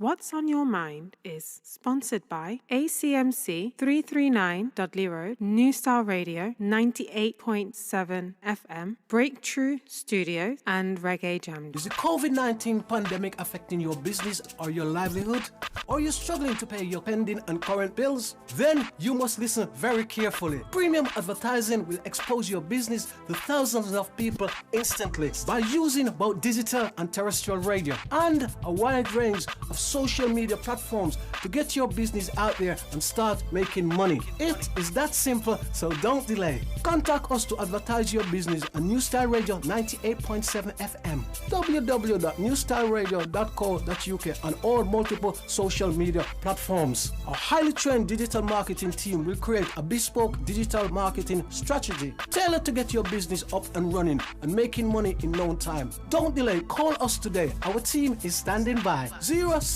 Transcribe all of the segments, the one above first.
What's on Your Mind is sponsored by ACMC 339 Dudley Road, New Style Radio 98.7 FM, Breakthrough Studios, and Reggae Jam. Is the COVID-19 pandemic affecting your business or your livelihood? Or are you struggling to pay your pending and current bills? Then you must listen very carefully. Premium advertising will expose your business to thousands of people instantly by using both digital and terrestrial radio and a wide range of social media platforms to get your business out there and start making money. It is that simple, so don't delay. Contact us to advertise your business on New Style Radio 98.7 FM, www.newstyleradio.co.uk, and all multiple social media platforms. Our highly trained digital marketing team will create a bespoke digital marketing strategy tailored to get your business up and running and making money in no time. Don't delay, call us today. Our team is standing by.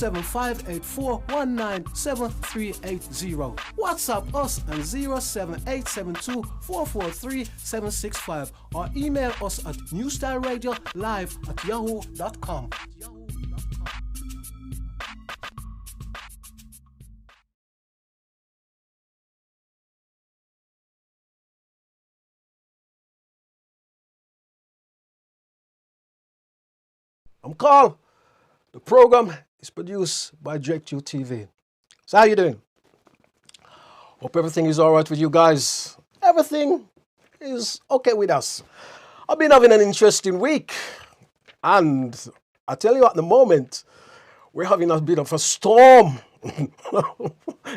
07584197380. WhatsApp us on 07872443765 or email us at newstyleradio@yahoo.com. I'm Carl. The program is produced by Breakthrough TV. So how you doing? Hope everything is all right with you guys. Everything is okay with us. I've been having an interesting week. And I tell you at the moment, we're having a bit of a storm.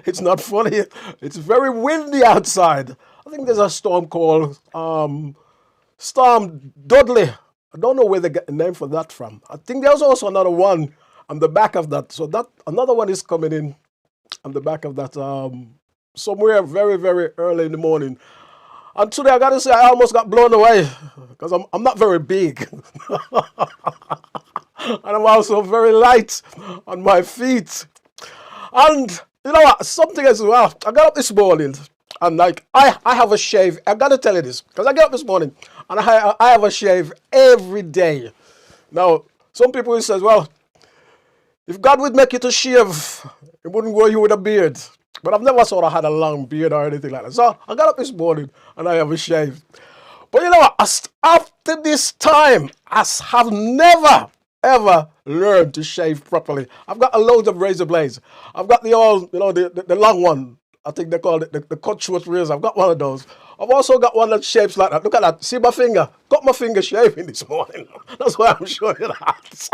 It's not funny. It's very windy outside. I think there's a storm called Storm Dudley. I don't know where they get the name for that from. I think there's also another one on the back of that. So that another one is coming in on the back of that somewhere very, very early in the morning. And today I got to say I almost got blown away because I'm not very big. And I'm also very light on my feet. And you know what? Something as well. I got up this morning and like I have a shave. I got to tell you this because I got up this morning and I have a shave every day. Now, some people will say, well, if God would make you to shave, He wouldn't grow you with a beard. But I've never sort of had a long beard or anything like that. So I got up this morning and I have a shave. But you know what? After this time, I have never, ever learned to shave properly. I've got a load of razor blades. I've got the old, you know, the long one. I think they call it the cut short razor. I've got one of those. I've also got one that shapes like that. Look at that. See my finger? Got my finger shaving this morning. That's why I'm showing you that.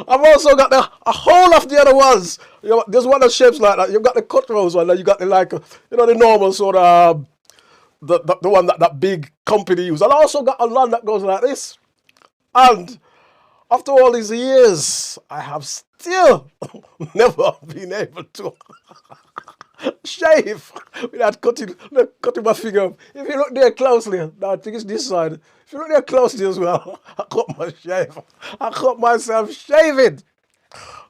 I've also got a whole of the other ones. You know, there's one that shapes like that. You've got the cut rose one. And you got the like, you know, the normal sort of, the one that big company use. And I also got a one that goes like this. And after all these years, I have still never been able to shave without cutting my finger up. If you look there closely, now I think it's this side. If you look there closely as well, I cut my shave. I cut myself shaving.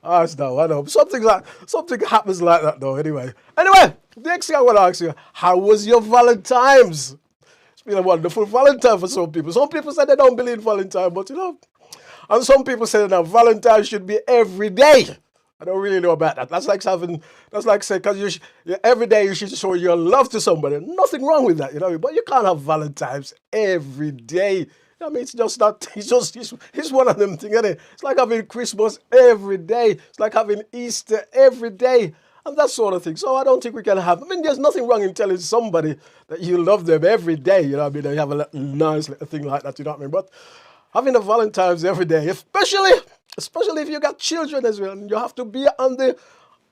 Oh, it's not. I know. Something happens like that though. Anyway, the next thing I want to ask you: how was your Valentines? It's been a wonderful Valentine for some people. Some people say they don't believe in Valentine, but you know, and some people say that Valentine should be every day. I don't really know about that. That's like saying, because every day you should show your love to somebody. Nothing wrong with that, you know. But you can't have Valentine's every day. I mean, it's just not, it's one of them things, isn't it? It's like having Christmas every day. It's like having Easter every day. And that sort of thing. So I don't think we can have, I mean, there's nothing wrong in telling somebody that you love them every day, you know what I mean? You have a little nice little thing like that, you know what I mean? But having a Valentine's every day, especially if you got children as well, and you have to be on the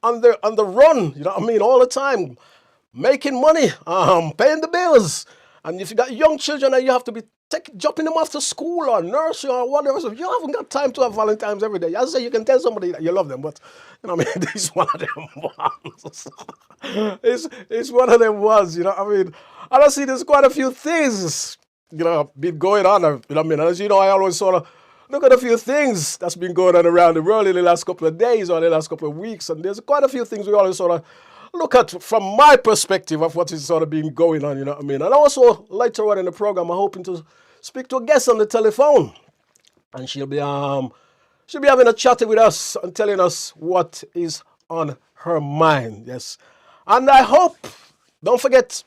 run, you know what I mean, all the time, making money, paying the bills. And if you got young children and you have to be dropping them off to school or nursery or whatever, so you haven't got time to have Valentine's every day. As I say, you can tell somebody that you love them, but you know what I mean, this is one of them ones. it's one of them ones, you know what I mean. And I see there's quite a few things, you know, been going on, you know what I mean. And as you know, I always sort of look at a few things that's been going on around the world in the last couple of days or the last couple of weeks. And there's quite a few things we always sort of look at from my perspective of what is sort of been going on, you know what I mean. And also, later on in the program, I'm hoping to speak to a guest on the telephone. And she'll be She'll be having a chat with us and telling us what is on her mind. Yes. And I hope, don't forget,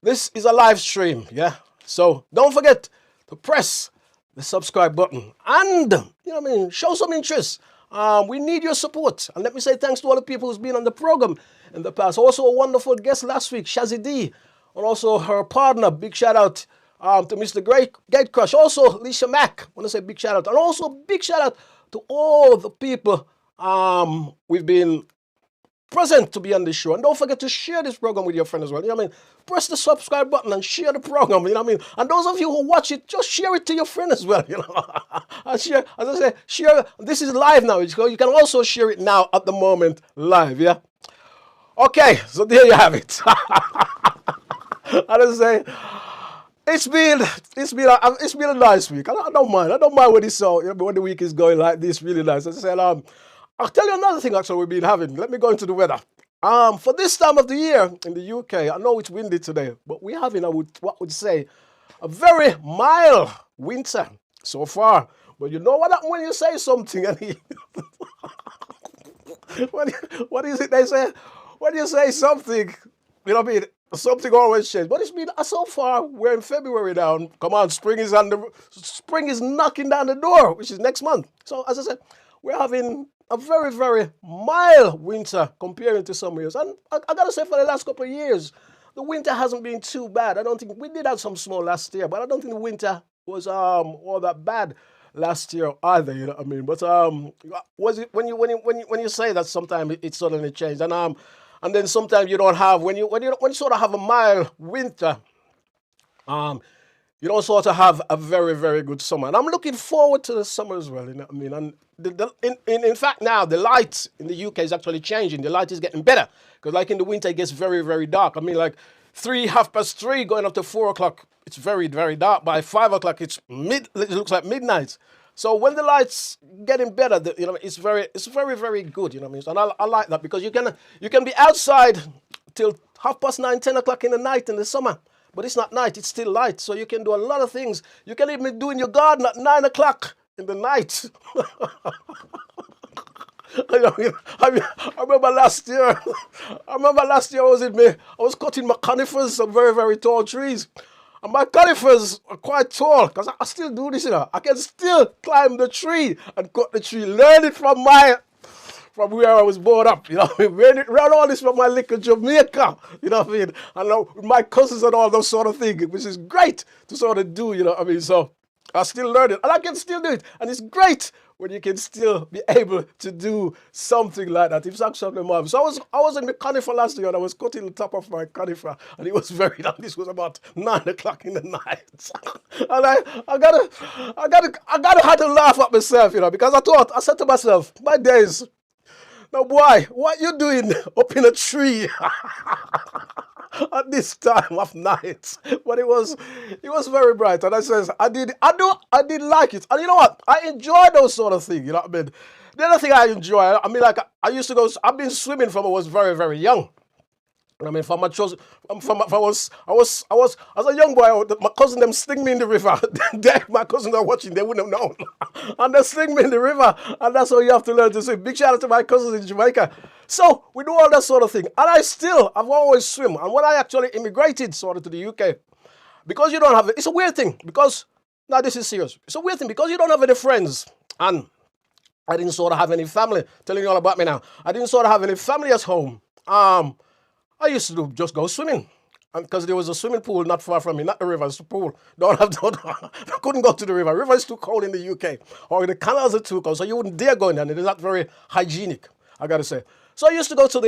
this is a live stream. Yeah. So don't forget to press the subscribe button and, show some interest. We need your support. And let me say thanks to all the people who's been on the program in the past. Also a wonderful guest last week, Shazzy D, and also her partner. Big shout out to Mr. Gate Crush. Also Alicia Mack. I want to say big shout out. And also big shout out to all the people we've been present to be on this show. And don't forget to share this program with your friend as well. Press the subscribe button and share the program. And those of you who watch it, just share it to your friend as well. And share, as I say, share. This is live now. You can also share it now at the moment live. Yeah. Okay. So there you have it. As I say, it's been a nice week. I don't mind. I don't mind when when the week is going like this. Really nice. As I said, I'll tell you another thing actually we've been having. Let me go into the weather. For this time of the year in the UK, I know it's windy today, but we're having, what would say, a very mild winter so far. But you know what happens when you say something and what is it they say? When you say something, something always changes. But it's been so far. We're in February now. Come on, spring is knocking down the door, which is next month. So as I said, we're having a very, very mild winter comparing to some years. And I gotta say, for the last couple of years, the winter hasn't been too bad. I don't think we did have some snow last year, but I don't think the winter was all that bad last year either. You know what I mean? But was it when you say that sometimes it suddenly changed, and then sometimes you don't have when you sort of have a mild winter. You don't sort of have a very, very good summer. And I'm looking forward to the summer as well, you know what I mean? And in fact, now the light in the UK is actually changing. The light is getting better. Because like in the winter, it gets very, very dark. I mean, like 3:30 going up to 4 o'clock, it's very, very dark. By 5 o'clock, it looks like midnight. So when the light's getting better, it's very, very good, you know what I mean? And I like that because you can be outside till 9:30, 10 o'clock in the night in the summer. But it's not night, it's still light. So you can do a lot of things. You can even do in your garden at 9 o'clock in the night. I remember last year I was cutting my conifers, some very, very tall trees. And my conifers are quite tall because I still do this, I can still climb the tree and cut the tree. Learn it from where I was brought up, Learn all this from my little Jamaica, And my cousins and all those sort of things, which is great to sort of do, So I still learn it, and I can still do it, and it's great when you can still be able to do something like that. It's actually marvelous. So I was in the conifer last year, and I was cutting the top of my conifer, and it was very long. This was about 9 o'clock in the night, and I gotta have to laugh at myself, because I said to myself, my days. Now, boy, what you doing up in a tree at this time of night? But it was very bright, and I did like it, and you know what? I enjoy those sort of things. You know what I mean? The other thing I enjoy, I used to go. I've been swimming from I was very, very young. I mean, I was as a young boy, my cousin them sling me in the river. My cousins are watching, they wouldn't have known. And they sling me in the river, and that's how you have to learn to swim. Big shout out to my cousins in Jamaica. So we do all that sort of thing. And I've always swim. And when I actually immigrated sort of to the UK, because you don't have it, it's a weird thing. Because, now this is serious. It's a weird thing because you don't have any friends. And I didn't sort of have any family. Telling you all about me now. I didn't sort of have any family at home. I used to just go swimming, because there was a swimming pool not far from me, not the river, it's the pool. I couldn't go to the river. River is too cold in the UK, or the canals are too cold, so you wouldn't dare go in there. And it is not very hygienic, I gotta say. So I used to go to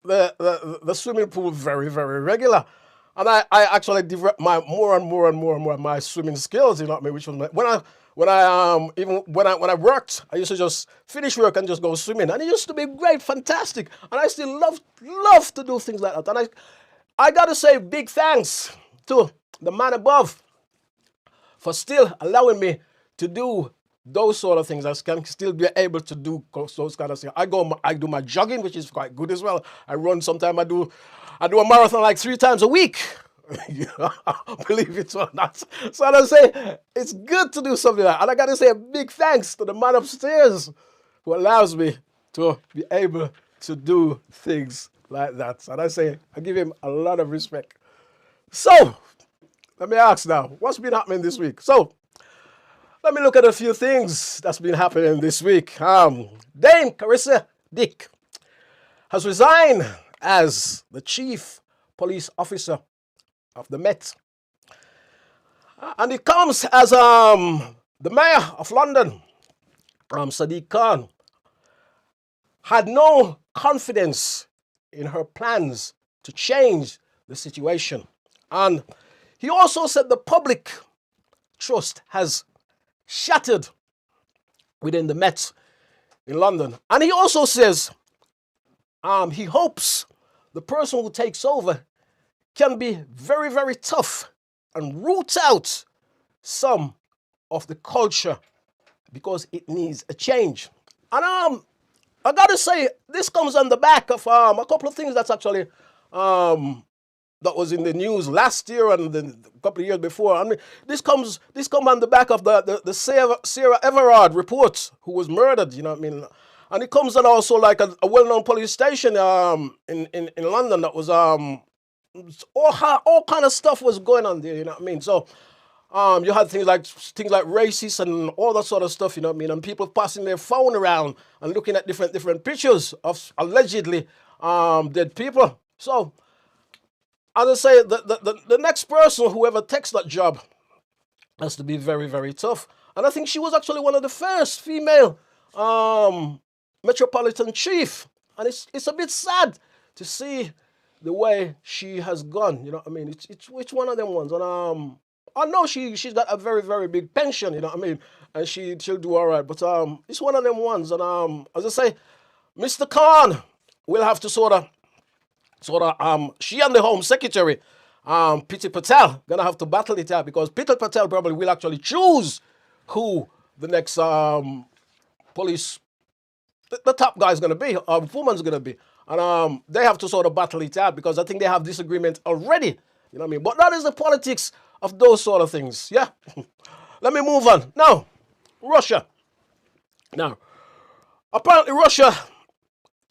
the swimming pool very, very regular, and I actually developed my more and more my swimming skills. You know what I mean? Which was when I worked, I used to just finish work and just go swimming, and it used to be great, fantastic, and I still love to do things like that. And I gotta say big thanks to the man above for still allowing me to do those sort of things. I can still be able to do those kind of things. I do my jogging, which is quite good as well. I run sometime. I do a marathon like 3 times a week. You know, believe it or not. So I say it's good to do something like that. And I got to say a big thanks to the man upstairs who allows me to be able to do things like that. And I say I give him a lot of respect. So let me ask now, what's been happening this week? So let me look at a few things that's been happening this week. Dame Carissa Dick has resigned as the chief police officer of the Met. And it comes as the mayor of London, Sadiq Khan, had no confidence in her plans to change the situation. And he also said the public trust has shattered within the Met in London. And he also says he hopes the person who takes over can be very, very tough and root out some of the culture because it needs a change. And I gotta say, this comes on the back of a couple of things that's actually that was in the news last year and a couple of years before. I mean, this comes on the back of the Sarah Everard report, who was murdered. You know what I mean? And it comes on also like a well-known police station in London that was all kind of stuff was going on there. You know what I mean? So you had things like racist and all that sort of stuff. You know what I mean? And people passing their phone around and looking at different pictures of allegedly dead people. So as I say, the next person, whoever takes that job, has to be very, very tough. And I think she was actually one of the first female metropolitan chief. And it's a bit sad to see the way she has gone. You know what I mean? It's one of them ones. And I know she's got a very, very big pension. You know what I mean? And she'll do all right. But it's one of them ones. And as I say, Mr. Khan will have to sort of, she and the Home Secretary, Priti Patel, gonna have to battle it out, because Priti Patel probably will actually choose who the next police, the top guy is gonna be, woman's gonna be, and they have to sort of battle it out, because I think they have disagreement already. You know what I mean? But that is the politics of those sort of things. Yeah. Let me move on now. Russia. Now, apparently Russia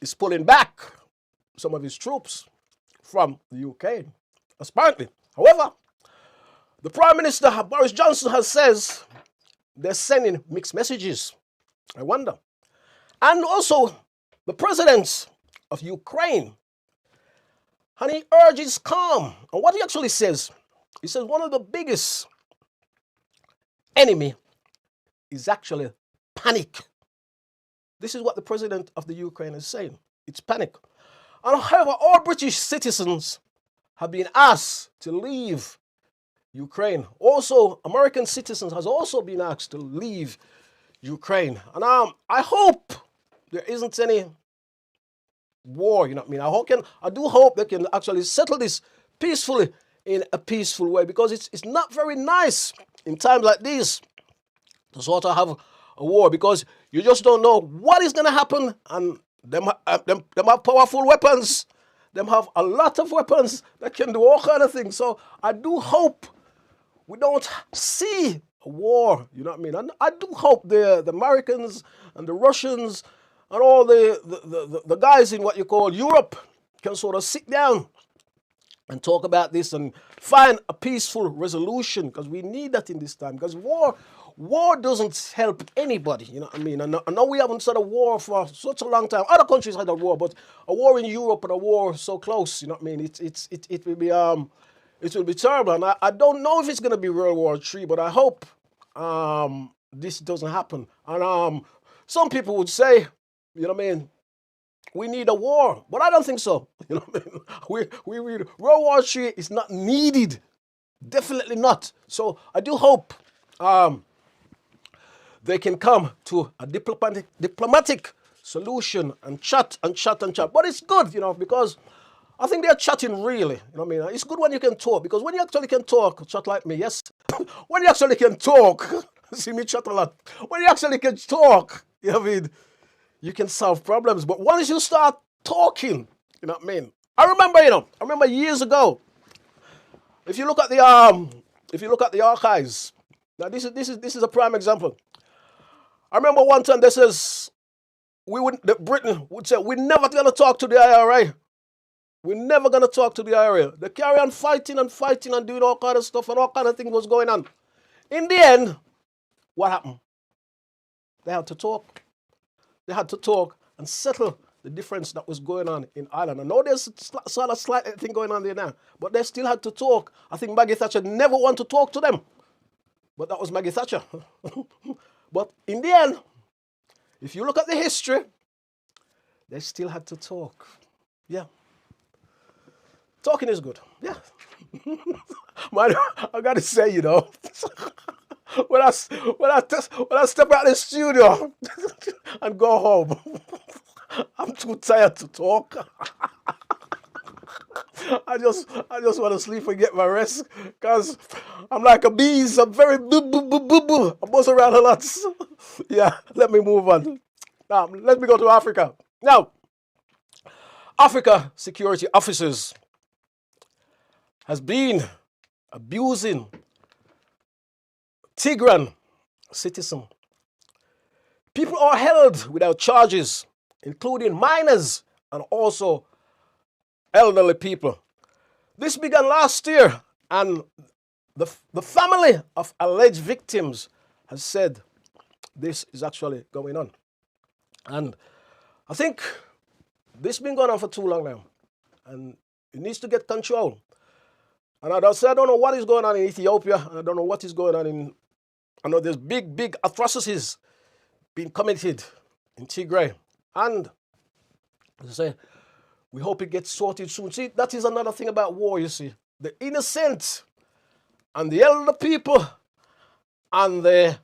is pulling back some of his troops from the Ukraine, apparently. However, the Prime Minister, Boris Johnson, has says they're sending mixed messages. I wonder. And also, the president of Ukraine, and he urges calm. And what he actually says, he says one of the biggest enemy is actually panic. This is what the president of the Ukraine is saying. It's panic. And however, all British citizens have been asked to leave Ukraine. Also, American citizens has also been asked to leave Ukraine. And I hope there isn't any war, you know what I mean? I do hope they can actually settle this peacefully, in a peaceful way, because it's not very nice in times like these to sort of have a war, because you just don't know what is going to happen, and them have powerful weapons. Them have a lot of weapons that can do all kind of things. So I do hope we don't see a war, you know what I mean? And I do hope the Americans and the Russians and all the guys in what you call Europe can sort of sit down and talk about this and find a peaceful resolution, because we need that in this time. Because war doesn't help anybody, you know what I mean? And I know we haven't had a war for such a long time. Other countries had a war, but a war in Europe and a war so close, you know what I mean? It will be terrible. And I don't know if it's going to be World War III, but I hope this doesn't happen. And some people would say, you know what I mean, we need a war, but I don't think so. You know what I mean? World War III is not needed. Definitely not. So I do hope they can come to a diplomatic solution and chat. But it's good, you know, because I think they're chatting really. You know what I mean? It's good when you can talk, because when you actually can talk, chat like me, yes. When you actually can talk, see me chat a lot. When you actually can talk, you know what I mean, you can solve problems. But once you start talking, you know what I mean? I remember years ago, If you look at the archives, now this is a prime example. I remember one time they says Britain would say we're never gonna talk to the IRA. We're never gonna talk to the IRA. They carry on fighting and doing all kind of stuff and all kind of things was going on. In the end, what happened? They had to talk. They had to talk and settle the difference that was going on in Ireland. I know there's sort of slight thing going on there now, but they still had to talk. I think Maggie Thatcher never wanted to talk to them, but that was Maggie Thatcher. But in the end, if you look at the history, they still had to talk. Yeah. Talking is good. Yeah. Man, I got to say, you know, when I step out of the studio and go home, I'm too tired to talk. I just want to sleep and get my rest because I'm like a bees. I'm very boo. I buzz around a lot. Yeah, let me move on. Now, let me go to Africa. Now, Africa security officers has been abusing Tigran citizen. People are held without charges, including minors and also elderly people. This began last year, and the family of alleged victims has said this is actually going on. And I think this has been going on for too long now, and it needs to get control. And I don't know what is going on in Ethiopia, and I don't know what is going on I know there's big atrocities being committed in Tigray. And as I say, we hope it gets sorted soon. See, that is another thing about war, you see. The innocent and the elder people and the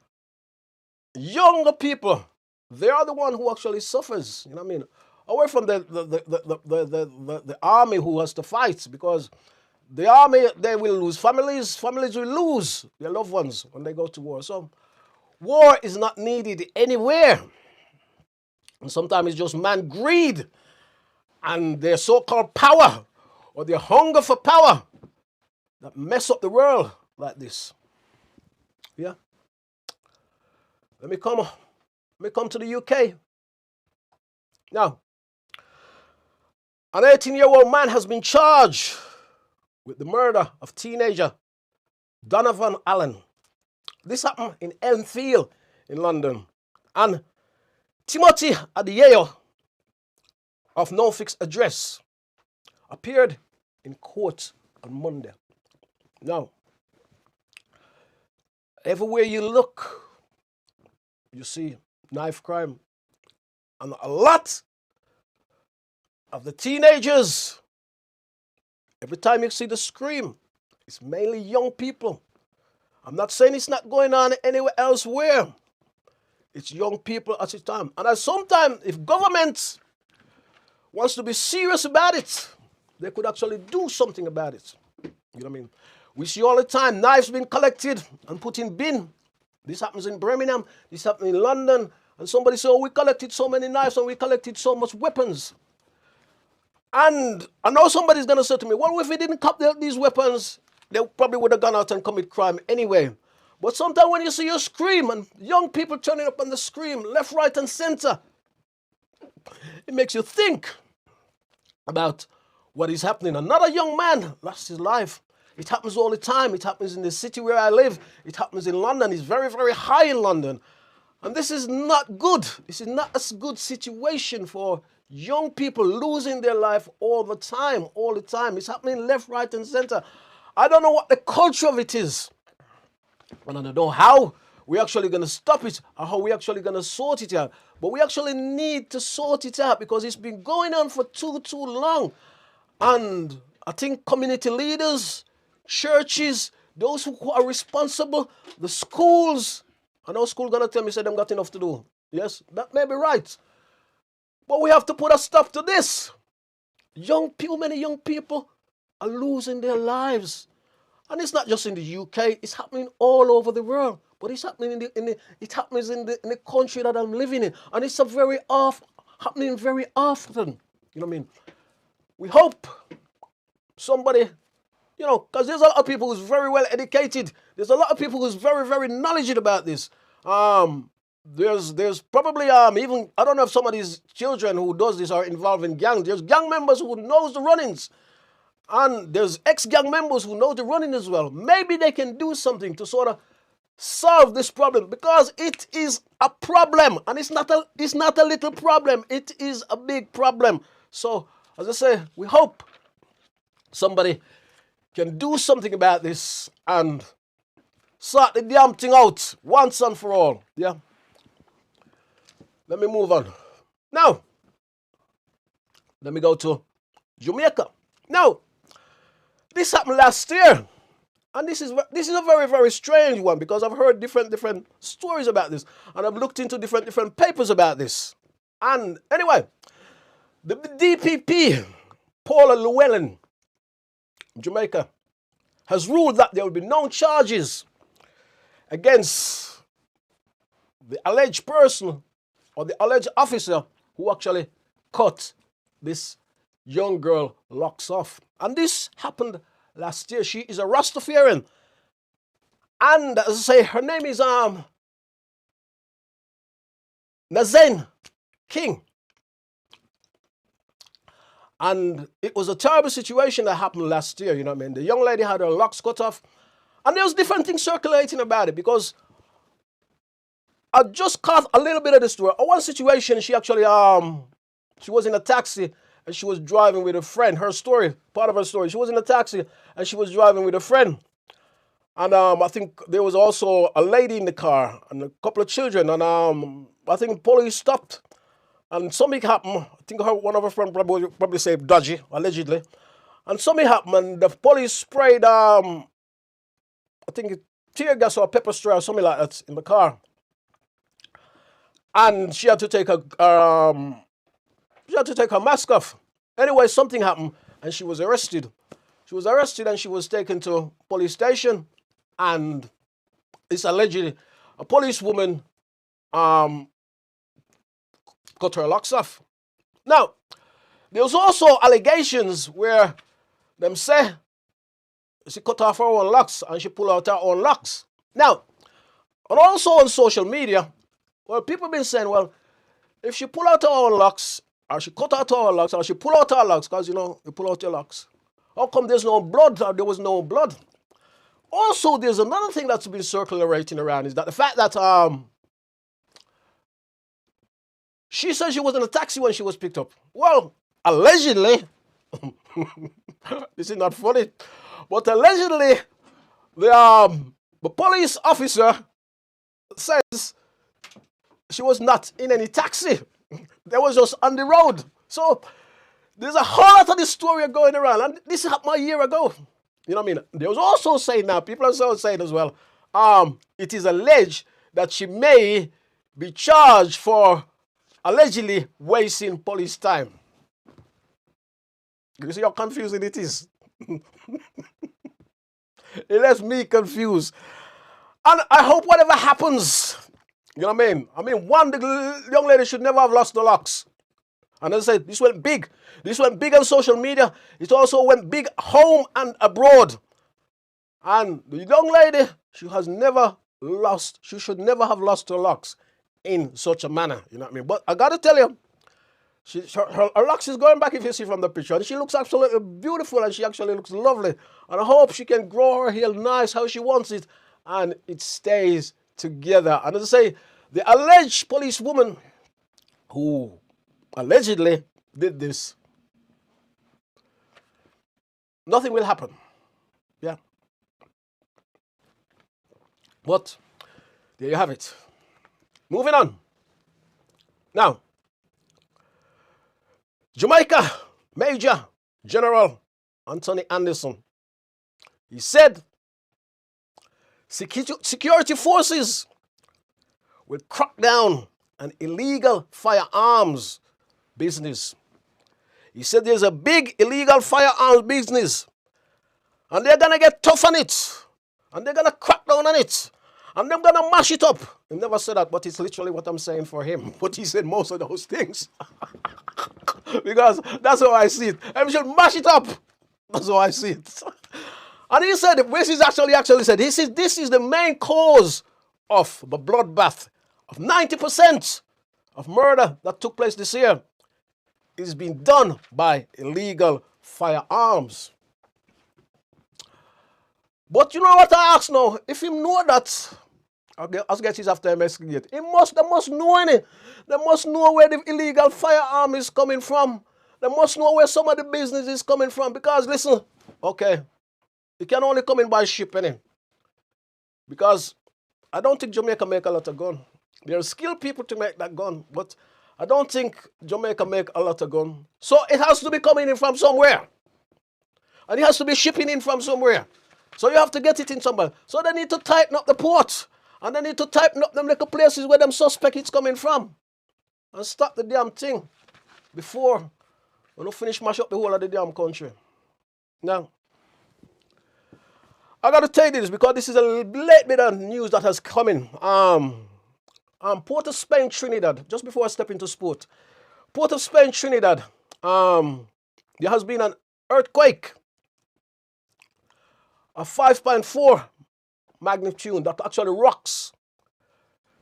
younger people, they are the one who actually suffers. You know what I mean? Away from the army who has to fight, because the army, they will lose families. Families will lose their loved ones when they go to war. So war is not needed anywhere. And sometimes it's just man greed and their so-called power or their hunger for power that mess up the world like this. Yeah. Let me come to the UK. Now, an 18-year-old man has been charged with the murder of teenager Donovan Allen. This happened in Enfield in London. And Timothy Adeyeyo, of no fixed address, appeared in court on Monday. Now, everywhere you look, you see knife crime. And a lot of the teenagers, every time you see the scream, it's mainly young people. I'm not saying it's not going on anywhere elsewhere. It's young people at the time. And sometimes, if government wants to be serious about it, they could actually do something about it. You know what I mean? We see all the time knives being collected and put in bin. This happens in Birmingham. This happens in London. And somebody said, oh, we collected so many knives and we collected so much weapons. And I know somebody's going to say to me, well, if we didn't collect these weapons, they probably would have gone out and commit crime anyway. But sometimes when you see a scream and young people turning up on the scream, left, right, and center, it makes you think about what is happening. Another young man lost his life. It happens all the time. It happens in the city where I live. It happens in London. It's very, very high in London. And this is not good. This is not a good situation for young people losing their life all the time. It's happening left, right, and center. I don't know what the culture of it is. And I don't know how we're actually going to stop it or how we're actually going to sort it out. But we actually need to sort it out because it's been going on for too long. And I think community leaders, churches, those who are responsible, the schools, I know school going to tell me, say them got enough to do. Yes, that may be right. But we have to put a stop to this. Many young people are losing their lives. And it's not just in the UK, it's happening all over the world. But it's happening it happens in the country that I'm living in. And it's happening very often. You know what I mean? We hope somebody You know, because there's a lot of people who's very well educated. There's a lot of people who's very, very knowledgeable about this. There's probably even, I don't know if some of these children who does this are involved in gang. There's gang members who knows the runnings. And there's ex-gang members who know the running as well. Maybe they can do something to sort of solve this problem, because it is a problem, and it's not a little problem. It is a big problem. So, as I say, we hope somebody can do something about this and sort the damn thing out once and for all. Yeah. Let me move on. Now, let me go to Jamaica. Now, this happened last year. And this is a very, very strange one, because I've heard different stories about this. And I've looked into different papers about this. And anyway, the DPP, Paula Llewellyn, Jamaica, has ruled that there will be no charges against the alleged person or the alleged officer who actually cut this young girl locks off. And this happened last year. She is a Rastafarian. And as I say, her name is Nazain King. And it was a terrible situation that happened last year, you know what I mean? The young lady had her locks cut off. And there was different things circulating about it, because I just caught a little bit of the story. One situation, she actually, she was in a taxi and she was driving with a friend. Her story, part of her story, she was in a taxi and she was driving with a friend. And I think there was also a lady in the car and a couple of children. And I think police stopped. And something happened. I think one of her friends probably said dodgy, allegedly. And something happened, and the police sprayed, I think, tear gas or pepper spray or something like that in the car. And she had to take her mask off. Anyway, something happened, and she was arrested. She was arrested, and she was taken to police station. And it's allegedly a policewoman cut her locks off. Now, there was also allegations where them say she cut off her own locks and she pulled out her own locks. Now, and also on social media, well, people have been saying, well, if she pull out her own locks, or she cut out her own locks, or she pull out her locks, because, you know, you pull out your locks, how come there's no blood, or there was no blood? Also, there's another thing that's been circulating around, is that the fact that she said she was in a taxi when she was picked up. Well, allegedly, this is not funny, but allegedly, the police officer says she was not in any taxi. They was just on the road. So there's a whole lot of this story going around, and this happened a year ago. You know what I mean? There was also saying now, people are also saying as well, it is alleged that she may be charged for allegedly wasting police time. You see how confusing it is? It left me confused. And I hope whatever happens, you know what I mean? I mean, one, the young lady should never have lost the locks. And as I said, this went big. This went big on social media. It also went big home and abroad. And the young lady, she should never have lost her locks in such a manner. You know what I mean? But I got to tell you, her locks is going back, if you see from the picture. And she looks absolutely beautiful, and she actually looks lovely. And I hope she can grow her hair nice how she wants it, and it stays together. And as I say, the alleged policewoman who allegedly did this, nothing will happen. Yeah. But there you have it. Moving on. Now, Jamaica Major General Anthony Anderson, he said security forces will crack down on illegal firearms business. He said there's a big illegal firearms business, and they're going to get tough on it, and they're going to crack down on it, and they're going to mash it up. He never said that, but it's literally what I'm saying for him. But he said most of those things. Because that's how I see it. I should mash it up. That's how I see it. And he said, this is actually said, this is the main cause of the bloodbath of 90% of murder that took place this year is being done by illegal firearms. But you know what I ask now? If you know that, I guess he's after investigate. They must know it. They must know where the illegal firearm is coming from. They must know where some of the business is coming from. Because listen, okay, it can only come in by ship, innit? Because I don't think Jamaica make a lot of gun. There are skilled people to make that gun, but I don't think Jamaica make a lot of gun. So it has to be coming in from somewhere. And it has to be shipping in from somewhere. So you have to get it in somewhere. So they need to tighten up the port. And they need to tighten up them little places where them suspect it's coming from. And stop the damn thing before we don't finish mash up the whole of the damn country. Now, I got to tell you this because this is a late bit of news that has come in. Port of Spain, Trinidad, just before I step into sport. Port of Spain, Trinidad, there has been an earthquake of 5.4 magnitude that actually rocks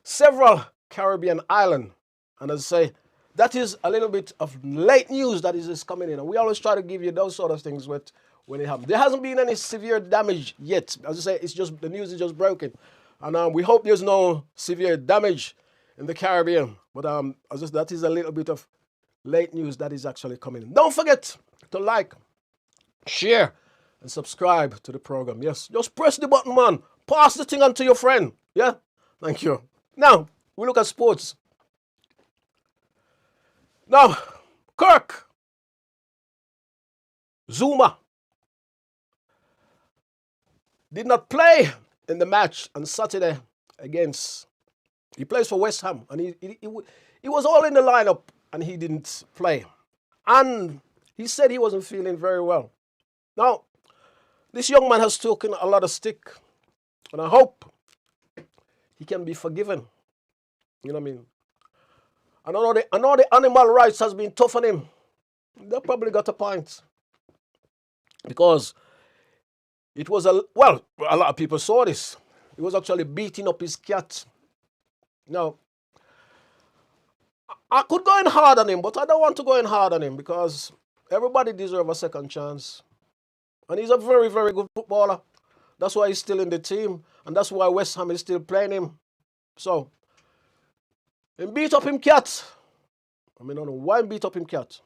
several Caribbean islands. And as I say, that is a little bit of late news that is coming in. And we always try to give you those sort of things when it happens. There hasn't been any severe damage yet. As I say, it's just the news is just broken. And we hope there's no severe damage in the Caribbean. But that is a little bit of late news that is actually coming in. Don't forget to like, share, and subscribe to the program. Yes, just press the button, man. Pass the thing on to your friend. Yeah? Thank you. Now, we look at sports. Now, Kirk Zuma did not play in the match on Saturday against, he plays for West Ham, and he was all in the lineup, and he didn't play. And he said he wasn't feeling very well. Now, this young man has taken a lot of stick, and I hope he can be forgiven. You know what I mean? I know the animal rights has been tough on him. They probably got a point. Because it was a lot of people saw this. He was actually beating up his cat. Now, I could go in hard on him, but I don't want to go in hard on him because everybody deserves a second chance. And he's a very, very good footballer. That's why he's still in the team. And that's why West Ham is still playing him. So, he beat up him cat. I don't know why he beat up him cat.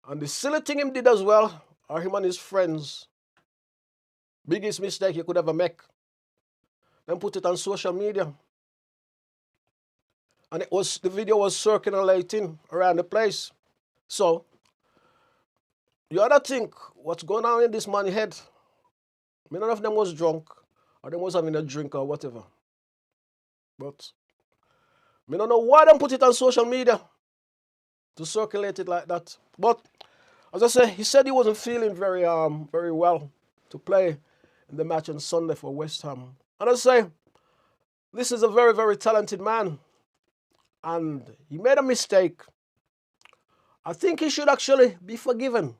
And the silly thing him did as well, are him and his friends, biggest mistake he could ever make. Then put it on social media. And the video was circulating around the place. So, you ought to think what's going on in this man's head. None of them was drunk, or them was having a drink or whatever. But I don't know why they put it on social media to circulate it like that. But as I say, he said he wasn't feeling very well to play in the match on Sunday for West Ham. And I say, this is a very, very talented man. And he made a mistake. I think he should actually be forgiven.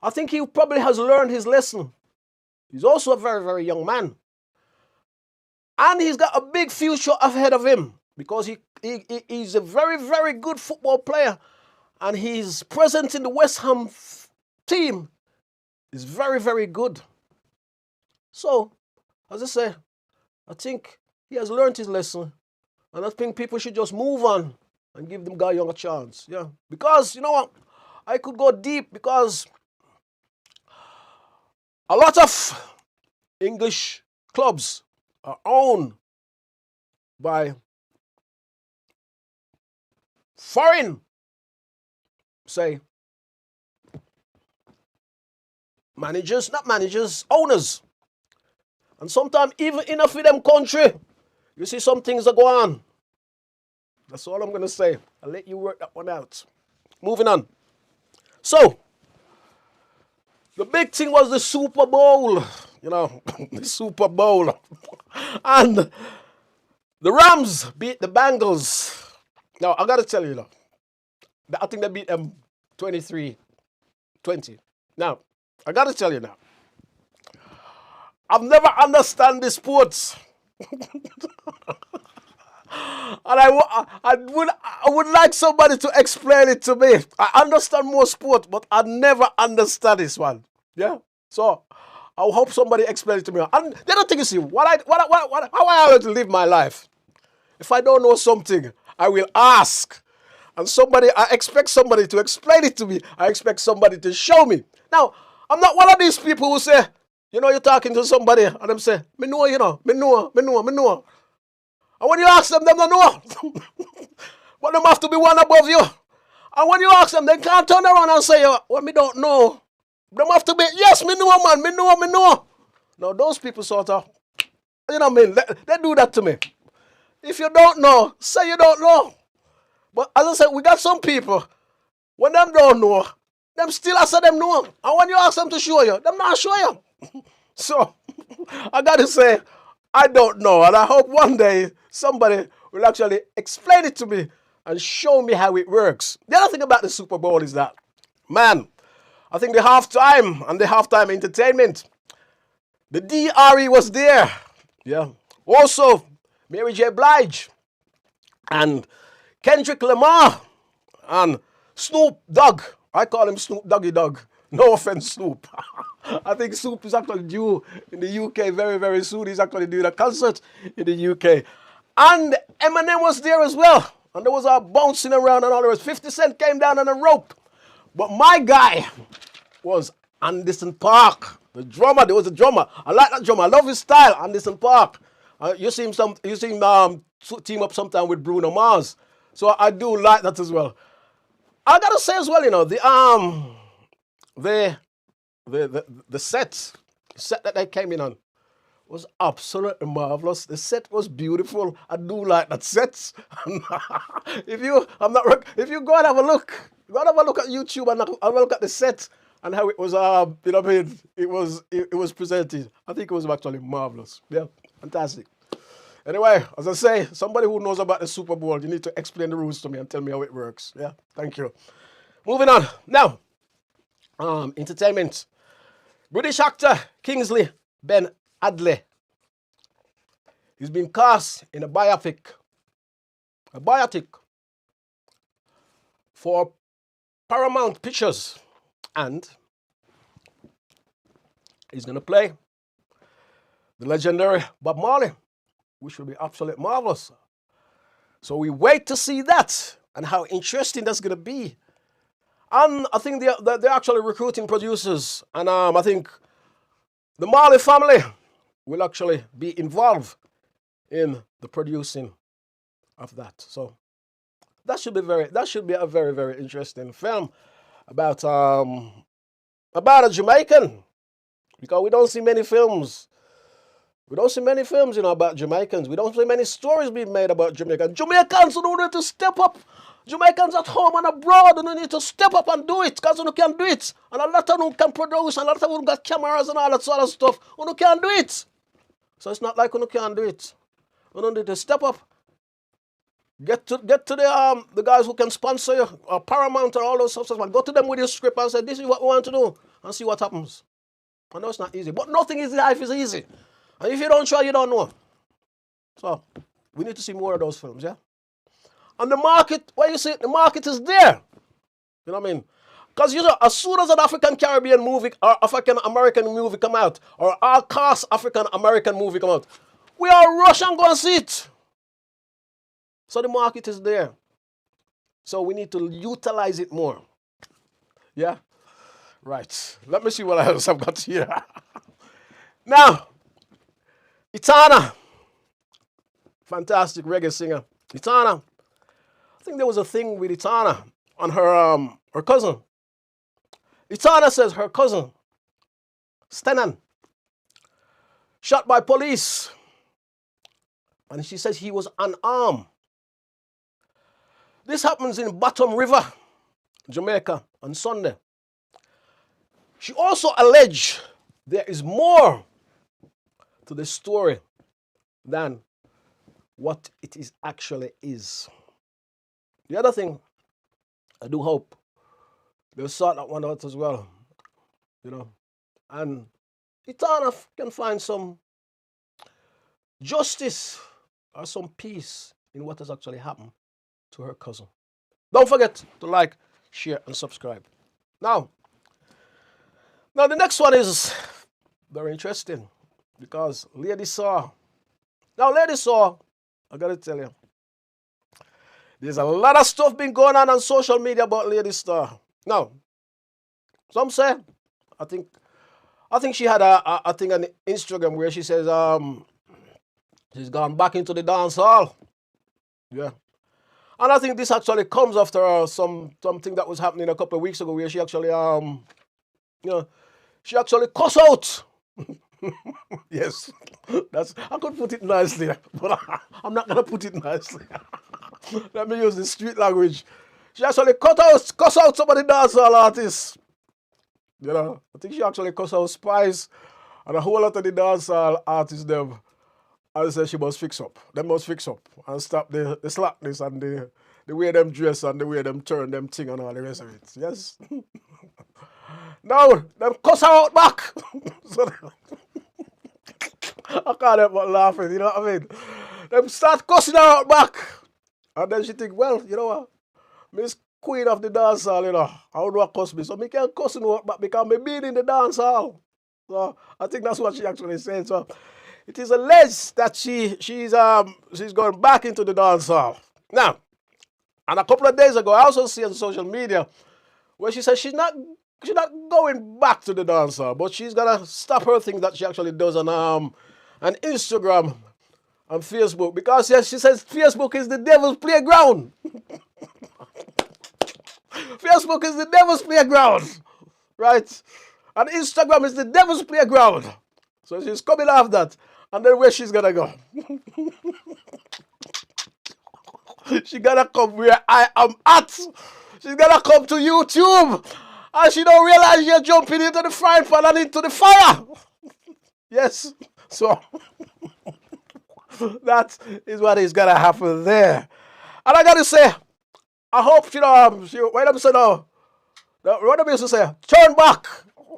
I think he probably has learned his lesson. He's also a very, very young man. And he's got a big future ahead of him because he's a very, very good football player. And his presence in the West Ham team is very, very good. So, as I say, I think he has learned his lesson. And I think people should just move on and give them guy young a chance. Yeah. Because, you know what? I could go deep because a lot of English clubs are owned by foreign, say, owners. And sometimes even enough in them country, you see some things that go on. That's all I'm going to say. I'll let you work that one out. Moving on. So, the big thing was the Super Bowl. You know, the Super Bowl. And the Rams beat the Bengals. Now, I got to tell you, I think they beat them 23-20. Now, I got to tell you now. I've never understand the sports. And I would like somebody to explain it to me. I understand more sport, but I never understand this one. Yeah? So I hope somebody explains it to me. And the other thing you see, how I like to live my life. If I don't know something, I will ask. And I expect somebody to explain it to me. I expect somebody to show me. Now, I'm not one of these people who say, you're talking to somebody and them say, me know, me know. And when you ask them don't know. But them have to be one above you. And when you ask them, they can't turn around and say, well, me don't know. Them have to be, yes, me know, man, me know. Now, those people sort of, what I mean? They do that to me. If you don't know, say you don't know. But as I said, we got some people, when them don't know, them still answer them know. And when you ask them to show you, them not show you. So, I got to say, I don't know. And I hope one day somebody will actually explain it to me and show me how it works. The other thing about the Super Bowl is that, man, I think the halftime and the halftime entertainment, the DRE was there. Yeah. Also, Mary J. Blige and Kendrick Lamar and Snoop Dogg. I call him Snoop Doggy Dogg. No offense, Snoop. I think Snoop is actually due in the UK very, very soon. He's actually doing a concert in the UK. And Eminem was there as well. And there was a bouncing around and all the rest. 50 Cent came down on a rope. But my guy was Anderson .Paak. The drummer, there was a drummer. I like that drummer. I love his style, Anderson .Paak. You see him team up sometime with Bruno Mars. So I do like that as well. I gotta say as well, the set that they came in on was absolutely marvelous. The set was beautiful. I do like that set. If you go and have a look, at YouTube and have a look at the set and how it was, it was presented. I think it was actually marvelous. Yeah, fantastic. Anyway, as I say, somebody who knows about the Super Bowl, you need to explain the rules to me and tell me how it works. Yeah, thank you. Moving on. Now, entertainment. British actor Kingsley Ben Adley. He's been cast in a biopic for Paramount Pictures. And he's going to play the legendary Bob Marley, which will be absolutely marvelous. So we wait to see that and how interesting that's going to be. And I think they're actually recruiting producers. And I think the Marley family will actually be involved in the producing of that. So that should be a very, very interesting film about a Jamaican. Because we don't see many films. About Jamaicans. We don't see many stories being made about Jamaicans. Jamaicans who need to step up. Jamaicans at home and abroad who need to step up and do it. Because who can do it. And a lot of them can produce. And a lot of them got cameras and all that sort of stuff. Who can do it. So it's not like who can do it. Who need to step up. Get to the guys who can sponsor you. Or Paramount or all those stuff. Go to them with your script and say, this is what we want to do. And see what happens. I know it's not easy. But nothing in life is easy. And if you don't try, you don't know. So, we need to see more of those films, yeah? And the market, where you see it, the market is there. You know what I mean? Because, as soon as an African-Caribbean movie or African-American movie come out, or all-cast African-American movie come out, we all rush and go and see it. So the market is there. So we need to utilize it more. Yeah? Right. Let me see what else I've got here. Now, Etana, fantastic reggae singer. Etana, I think there was a thing with Etana on her cousin. Etana says her cousin, Stenan, shot by police. And she says he was unarmed. This happens in Bottom River, Jamaica, on Sunday. She also alleged there is more to the story than what it is actually is. The other thing, I do hope they'll sort that one out as well. and Etana can find some justice or some peace in what has actually happened to her cousin. Don't forget to like, share, and subscribe. Now the next one is very interesting because Lady Saw. Now, Lady Saw, I gotta tell you, there's a lot of stuff been going on social media about Lady Star. Now, some say, I think she had a thing on Instagram where she says she's gone back into the dance hall. Yeah. And I think this actually comes after something that was happening a couple of weeks ago where she actually she actually cuss out. Yes. I could put it nicely, but I'm not gonna put it nicely. Let me use the street language. She actually cuss out some of the dancehall artists. You know, I think she actually cuss out Spice and a whole lot of the dancehall artists them. I said she must fix up. They must fix up and stop the slackness and the way them dress and the way them turn them thing and all the rest of it. Yes. Now, them cuss her out back. So I can't help but laughing, you know what I mean? Them start cussing her out back. And then she think, well, you know what? Miss Queen of the dance hall, you know, how do I cuss me? So me can't cuss her out back because me been in the dance hall. So I think that's what she actually said. So it is alleged that she's going back into the dance hall. Now, and a couple of days ago, I also see on social media where she says she's not going back to the dance hall, but she's gonna stop her thing that she actually does on Instagram and Facebook because yes, she says Facebook is the devil's playground. Facebook is the devil's playground, right? And Instagram is the devil's playground. So she's coming off that, and then where she's gonna go? She gonna come where I am at. She's gonna come to YouTube, and she don't realize you're jumping into the frying pan and into the fire. Yes, so that is what is gonna happen there. And I gotta say, I hope when I'm saying what I'm used to say, turn back.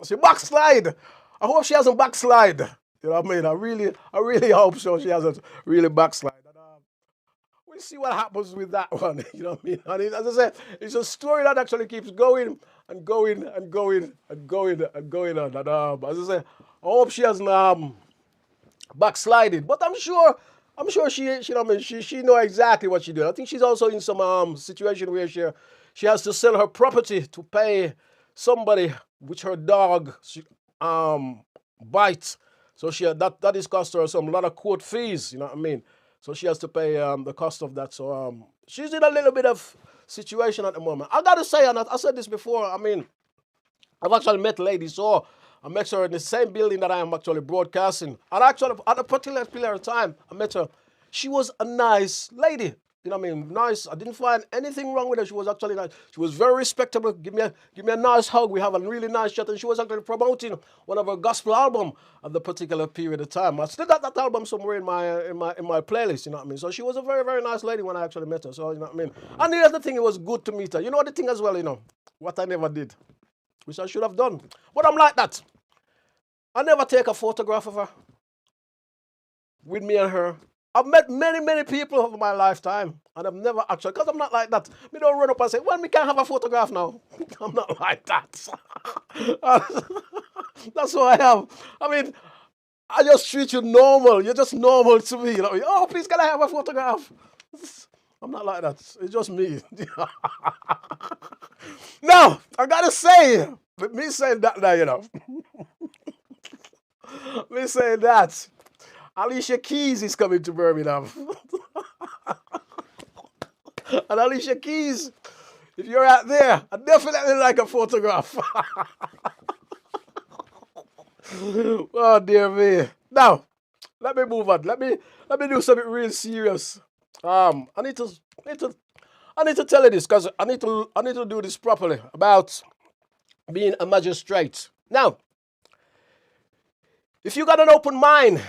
She backslide. I hope she hasn't backslide. You know what I mean? I really hope so. She hasn't really backslide. And, we'll see what happens with that one. You know what I mean? And as I said, it's a story that actually keeps going and going and going and going and going on. And as I say, I hope she hasn't backslided. But I'm sure she you know what I mean, she know exactly what she's doing. I think she's also in some situation where she has to sell her property to pay somebody which her dog bites. So that is cost her some lot of court fees, you know what I mean? So she has to pay the cost of that. So she's in a little bit of situation at the moment. I gotta say, and I said this before, I mean, I've actually met Lady So. I met her in the same building that I am actually broadcasting. And actually, at a particular time, I met her. She was a nice lady. You know what I mean? Nice. I didn't find anything wrong with her. She was actually nice. She was very respectable. Give me a nice hug. We have a really nice chat. And she was actually promoting one of her gospel album at the particular period of time. I still got that album somewhere in my playlist. You know what I mean? So she was a very, very nice lady when I actually met her. So you know what I mean? And the other thing, it was good to meet her. You know the thing as well, you know, what I never did, which I should have done. But I'm like that. I never take a photograph of her with me and her. I've met many, many people over my lifetime, and I've never actually, because I'm not like that. Me don't run up and say, well, we can't have a photograph now. I'm not like that. That's who I am. I mean, I just treat you normal. You're just normal to me. You know? Oh, please, can I have a photograph? I'm not like that. It's just me. Now, I gotta say, me saying that now, you know. Me saying that, Alicia Keys is coming to Birmingham. And Alicia Keys, if you're out there, I definitely like a photograph. Oh dear me. Now, let me move on. Let me do something real serious. I need to tell you this because I need to do this properly about being a magistrate. Now, if you got an open mind,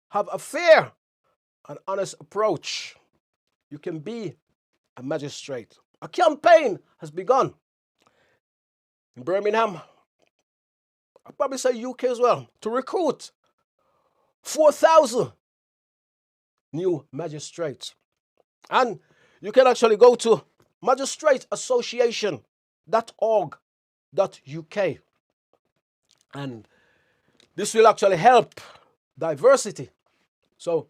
have a fair and honest approach, you can be a magistrate. A campaign has begun in Birmingham I'll probably say UK as well, to recruit 4,000 new magistrates. And you can actually go to magistrateassociation.org.uk. And this will actually help diversity. So,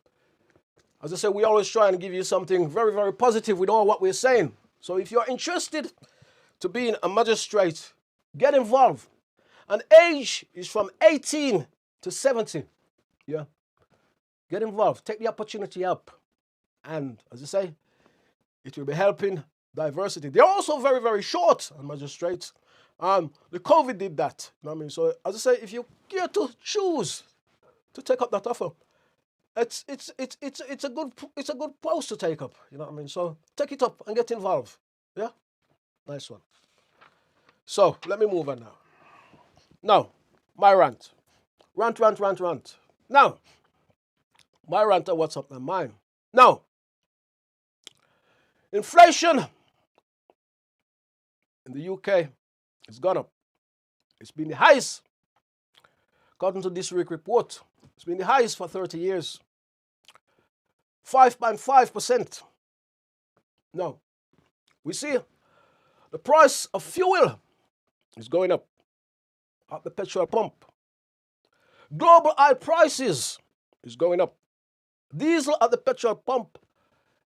as I said, we always try and give you something very, very positive with all what we're saying. So if you're interested to being a magistrate, get involved. And age is from 18 to 70. Yeah. Get involved. Take the opportunity up. And as I say, it will be helping diversity. They're also very, very short on magistrates. The COVID did that. You know what I mean? So as I say, if you care to choose to take up that offer, it's a good post to take up. You know what I mean? So take it up and get involved. Yeah? Nice one. So let me move on now. Now, my rant. Rant. Now, my rant and what's up in mine. Now, inflation in the UK has gone up. It's been the highest, according to this week's report, it's been the highest for 30 years. 5.5%. Now, we see the price of fuel is going up at the petrol pump. Global oil prices is going up. Diesel at the petrol pump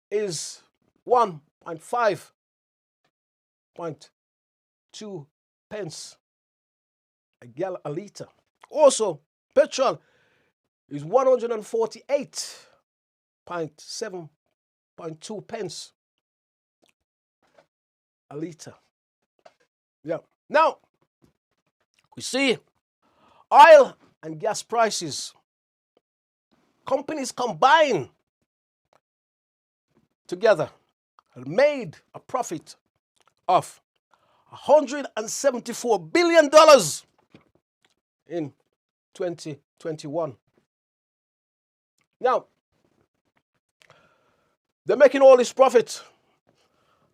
is 1.5.2 pence a litre. Also, petrol is 148.7.2 pence a litre. Yeah. Now, we see oil and gas prices. Companies combine together and made a profit of $174 billion in 2021. Now, they're making all this profit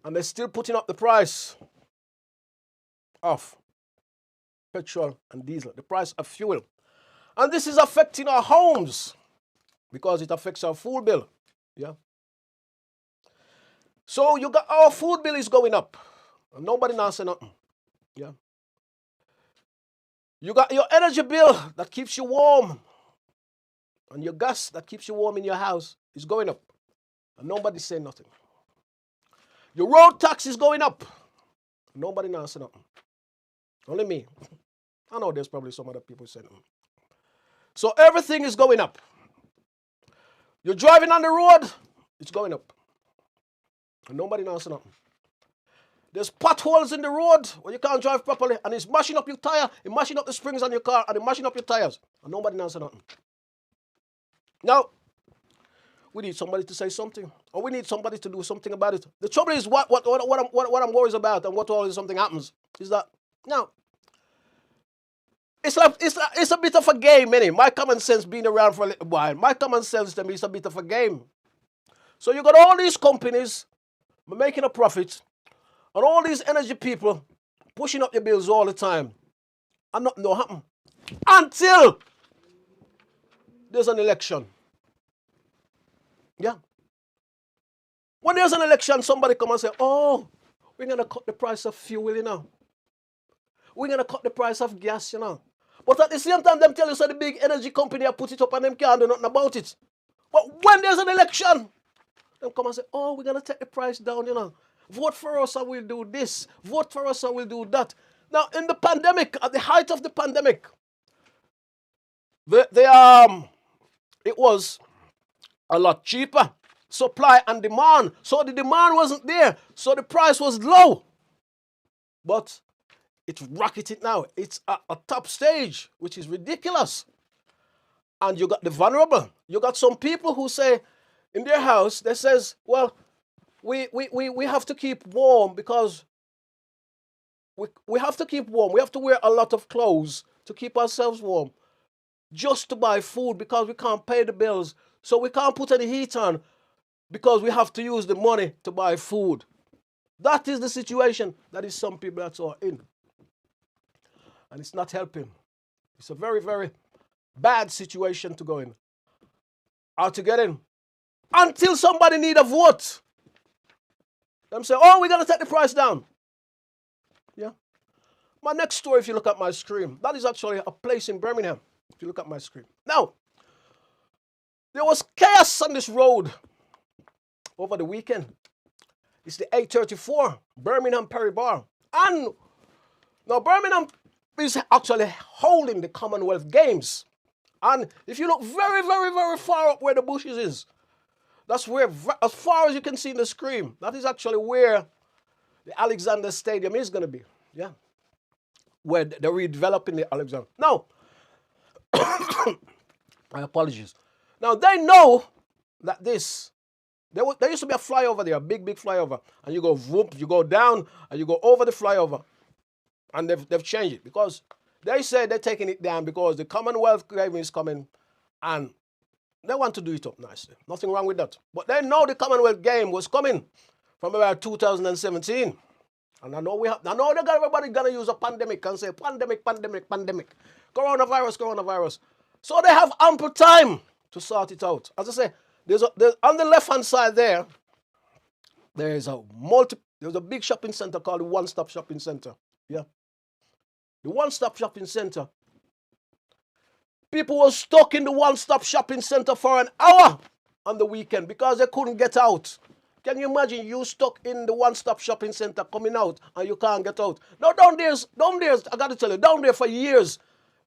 and they're still putting up the price of petrol and diesel, the price of fuel. And this is affecting our homes because it affects our food bill. Yeah. So you got our food bill is going up. And nobody now say nothing. Yeah. You got your energy bill that keeps you warm. And your gas that keeps you warm in your house is going up. And nobody say nothing. Your road tax is going up. Nobody now say nothing. Only me. I know there's probably some other people saying nothing. So everything is going up. You're driving on the road, it's going up. And nobody knows nothing. There's potholes in the road where you can't drive properly, and it's mashing up your tire, it's mashing up the springs on your car, and it's mashing up your tires. And nobody knows nothing. Now, we need somebody to say something, or we need somebody to do something about it. The trouble is what I'm worried about, and what always something happens, is that now it's a bit of a game, innit? My common sense being around for a little while. My common sense to me is a bit of a game. So you got all these companies making a profit, and all these energy people pushing up your bills all the time, and nothing will happen until there's an election. Yeah. When there's an election, somebody come and say, "Oh, we're gonna cut the price of fuel, you know. We're gonna cut the price of gas, you know." But at the same time, them tell you so the big energy company have put it up and them can't do nothing about it. But when there's an election, them come and say, "Oh, we're gonna take the price down, you know. Vote for us and we'll do this. Vote for us and we'll do that." Now, in the pandemic, at the height of the pandemic, it was a lot cheaper. Supply and demand. So the demand wasn't there. So the price was low. But it's rocketed now. It's at a top stage, which is ridiculous. And you got the vulnerable. You got some people who say in their house, they says, "Well, we have to keep warm because we have to keep warm. We have to wear a lot of clothes to keep ourselves warm just to buy food because we can't pay the bills. So we can't put any heat on because we have to use the money to buy food." That is the situation that is some people that are in. And it's not helping. It's a very, very bad situation to go in. Or to get in. Until somebody need a vote. Them say, oh, we're going to take the price down. Yeah. My next story, if you look at my screen, that is actually a place in Birmingham. If you look at my screen. Now, there was chaos on this road over the weekend. It's the 834 Birmingham Perry Bar. And now Birmingham is actually holding the Commonwealth Games. And if you look very, very, very far up where the bushes is, that's where, as far as you can see in the screen, that is actually where the Alexander Stadium is going to be. Yeah. Where they're redeveloping the Alexander. Now, my apologies. Now, they know that there used to be a flyover there, a big, big flyover. And you go whoop, you go down, and you go over the flyover. And they've changed it because they say they're taking it down because the Commonwealth Games is coming and they want to do it up nicely. Nothing wrong with that. But they know the Commonwealth Game was coming from about 2017. And I know everybody gonna use a pandemic and say pandemic. Coronavirus. So they have ample time to sort it out. As I say, there's on the left-hand side there's a big shopping center called the One Stop Shopping Center. Yeah. The One Stop Shopping Center. People were stuck in the One Stop Shopping Center for an hour on the weekend because they couldn't get out. Can you imagine you stuck in the One Stop Shopping Center coming out and you can't get out? No, down there's, I got to tell you, down there for years,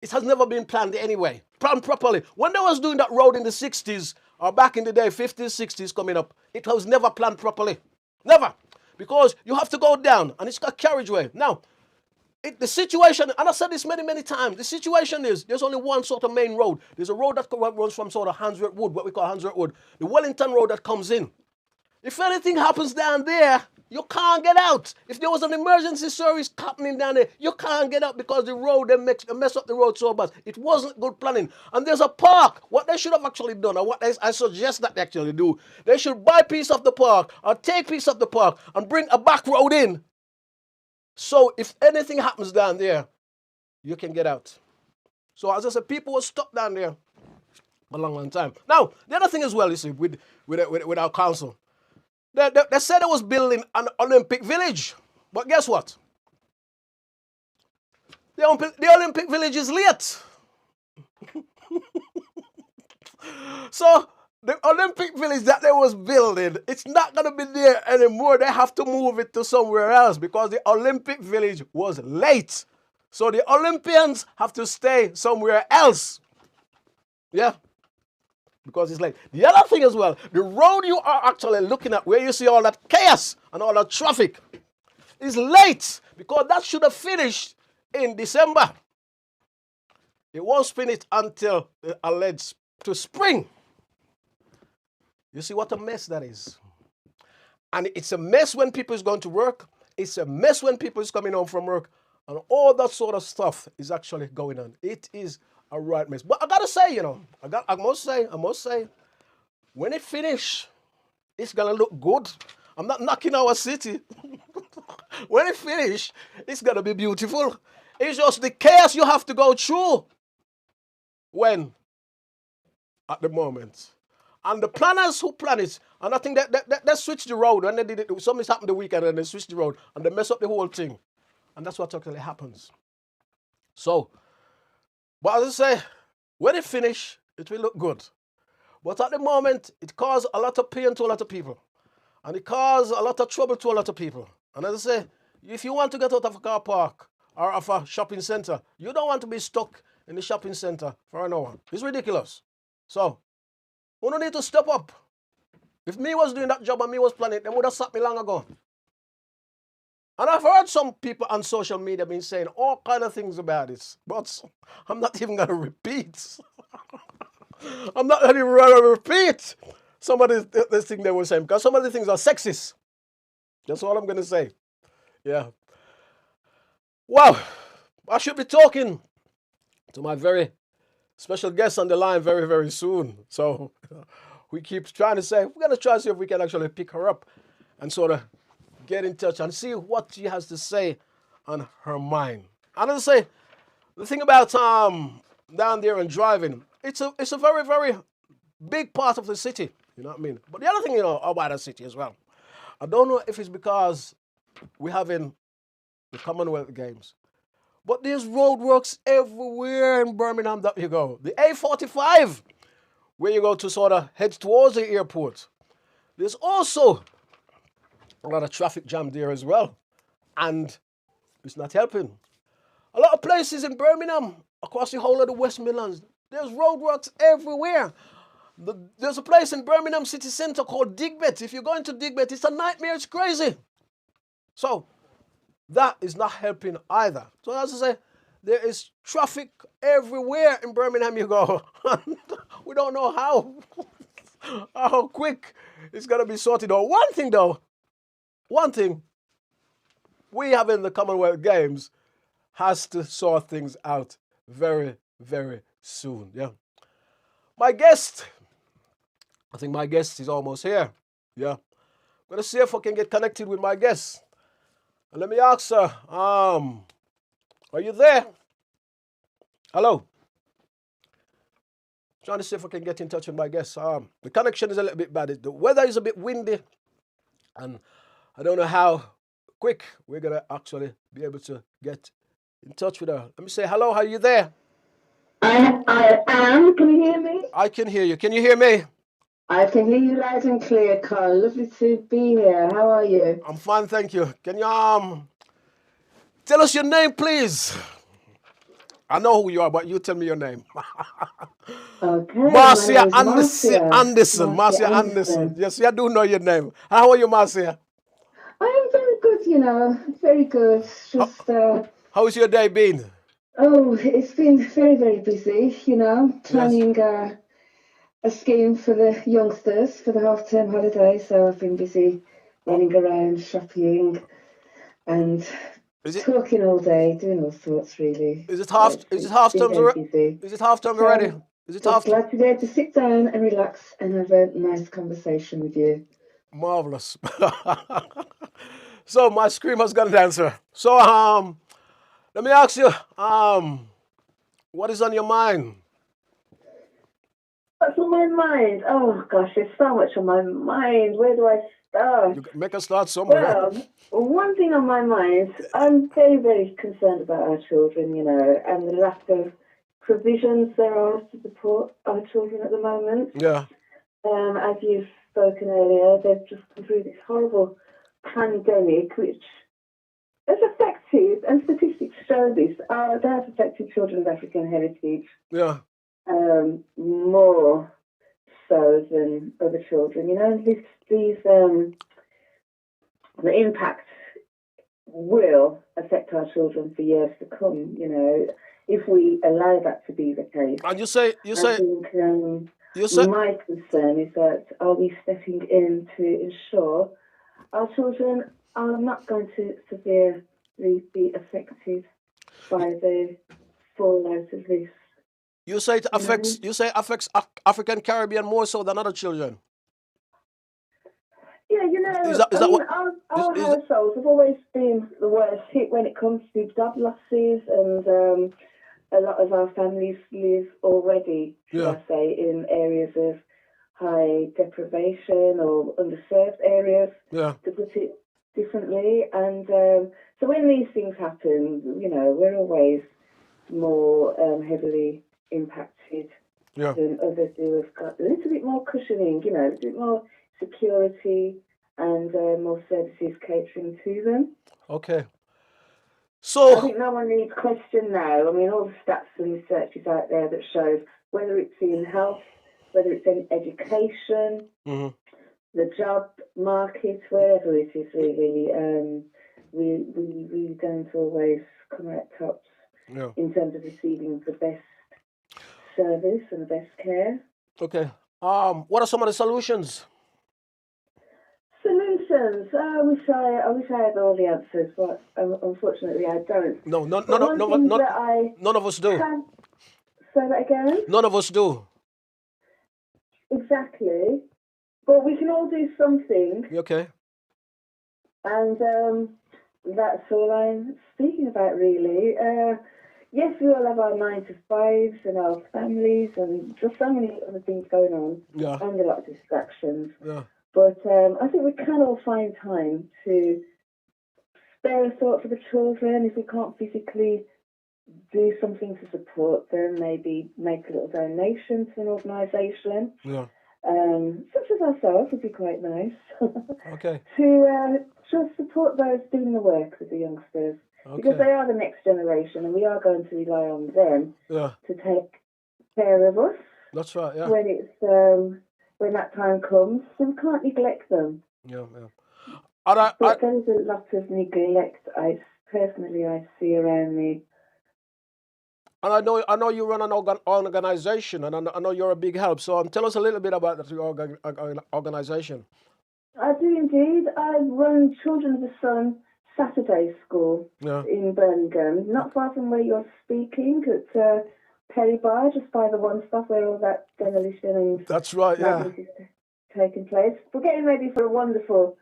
it has never been planned anyway. Planned properly. When they was doing that road in the 60s, or back in the day, 50s, 60s coming up, it was never planned properly. Never. Because you have to go down and it's got carriageway. Now, the situation, and I said this many, many times, the situation is there's only one sort of main road. There's a road that runs from sort of Hansworth Wood, what we call Hansworth Wood, the Wellington Road that comes in. If anything happens down there, you can't get out. If there was an emergency service happening down there, you can't get out because the road, they mess up the road so bad. It wasn't good planning. And there's a park. What they should have actually done, or what I suggest that they actually do, they should buy a piece of the park or take a piece of the park and bring a back road in. So if anything happens down there, you can get out. So as I said, people were stuck down there a long, long time. Now, the other thing as well, you see, with our council, they said they was building an Olympic village. But guess what? The Olympic village is late. So the Olympic village that they was building, it's not going to be there anymore. They have to move it to somewhere else because the Olympic village was late. So the Olympians have to stay somewhere else. Yeah. Because it's late. The other thing as well, the road you are actually looking at where you see all that chaos and all that traffic is late because that should have finished in December. It won't finish until alleged to spring. You see what a mess that is. And it's a mess when people is going to work. It's a mess when people is coming home from work. And all that sort of stuff is actually going on. It is a right mess. But I got to say, I must say, when it finish, it's going to look good. I'm not knocking our city. When it finish, it's going to be beautiful. It's just the chaos you have to go through at the moment. And the planners who plan it, and I think that they switched the road. When they did it, something's happened the weekend and they switched the road and they mess up the whole thing. And that's what actually happens. So, but as I say, when it finish, it will look good. But at the moment, it caused a lot of pain to a lot of people. And it caused a lot of trouble to a lot of people. And as I say, if you want to get out of a car park or of a shopping center, you don't want to be stuck in the shopping center for an hour. It's ridiculous. So, we don't need to step up. If me was doing that job and me was planning it, they would have sacked me long ago. And I've heard some people on social media been saying all kind of things about it. But I'm not even going to repeat. I'm not even going to repeat some of the things they were saying. Because some of the things are sexist. That's all I'm going to say. Yeah. Wow. I should be talking to my very special guest on the line very, very soon. So we keep trying to say, we're going to try to see if we can actually pick her up and sort of get in touch and see what she has to say on her mind. And as I say, the thing about down there and driving. It's a very, very big part of the city. You know what I mean? But the other thing, about the city as well, I don't know if it's because we're having the Commonwealth Games, but there's roadworks everywhere in Birmingham that you go. The A45, where you go to sort of head towards the airport. There's also a lot of traffic jam there as well. And it's not helping. A lot of places in Birmingham, across the whole of the West Midlands, there's roadworks everywhere. There's a place in Birmingham city centre called Digbet. If you go into Digbet, it's a nightmare, it's crazy. So that is not helping either. So as I say, there is traffic everywhere in Birmingham you go. We don't know how quick it's going to be sorted out. One thing we have in the Commonwealth Games has to sort things out very, very soon. Yeah. I think my guest is almost here. Yeah. I'm going to see if I can get connected with my guest. And let me ask her, are you there? Hello. Trying to see if I can get in touch with my guest. The connection is a little bit bad. The weather is a bit windy. And I don't know how quick we're going to actually be able to get in touch with her. Let me say hello. Are you there? I am. Can you hear me? I can hear you. Can you hear me? I can hear you loud and clear, Carl. Lovely to be here. How are you? I'm fine, thank you. Can you tell us your name, please? I know who you are, but you tell me your name. Okay. Marcia Anderson. Marcia Anderson. Yes, I do know your name. How are you, Marcia? I am very good, very good. Just how's your day been? it's been very, very busy, planning a scheme for the youngsters for the half-term holiday. So I've been busy running around, shopping and talking all day, doing all sorts really. Is it half term already? Is it half term already? Is it half term? Glad to be able to sit down and relax and have a nice conversation with you. Marvelous. So my screamer's gonna answer. So let me ask you, what is on your mind? What's on my mind? Oh gosh, there's so much on my mind. Where do I start? You make us start somewhere. Well, one thing on my mind, I'm very, very concerned about our children, and the lack of provisions there are to support our children at the moment. Yeah. As you've spoken earlier, they've just gone through this horrible pandemic, which has affected, and statistics show this, they have affected children of African heritage. Yeah. More so than other children. The impact will affect our children for years to come, if we allow that to be the case. And you say my concern is that are we stepping in to ensure our children are not going to severely be affected by the fallout of this? You say it affects African Caribbean more so than other children. Yeah, our households have always been the worst hit when it comes to job losses, and a lot of our families live already, should I say, in areas of high deprivation or underserved areas, to put it differently. And so when these things happen, we're always more heavily impacted than others who have got a little bit more cushioning, a little bit more security and more services catering to them. Okay. So I think no one needs question now. I mean, all the stats and research is out there that shows whether it's in health, whether it's in education, the job market, wherever it is really, we don't always come out tops in terms of receiving the best service and the best care. Okay. What are some of the solutions? Solutions. I wish I had all the answers, but unfortunately I don't. None of us do. Say that again? None of us do. Exactly. But we can all do something. Okay. And that's all I'm speaking about, really. yes, we all have our 9 to 5s and our families and just so many other things going on and a lot of distractions. Yeah. But I think we can all find time to spare a thought for the children. If we can't physically do something to support them, maybe make a little donation to an organisation. Yeah. Such as ourselves would be quite nice. Okay. To just support those doing the work with the youngsters. Okay. Because they are the next generation and we are going to rely on them to take care of us. That's right, yeah. When it's when that time comes. So we can't neglect them. Yeah, yeah. But there is a lot of neglect I see around me. And I know you run an organization, and I know you're a big help. So tell us a little bit about that organization. I do indeed. I run Children of the Sun Saturday School in Birmingham, not far from where you're speaking, at Perry Bar, just by the one stop where all that demolition and that's right, is taking place. We're getting ready for a wonderful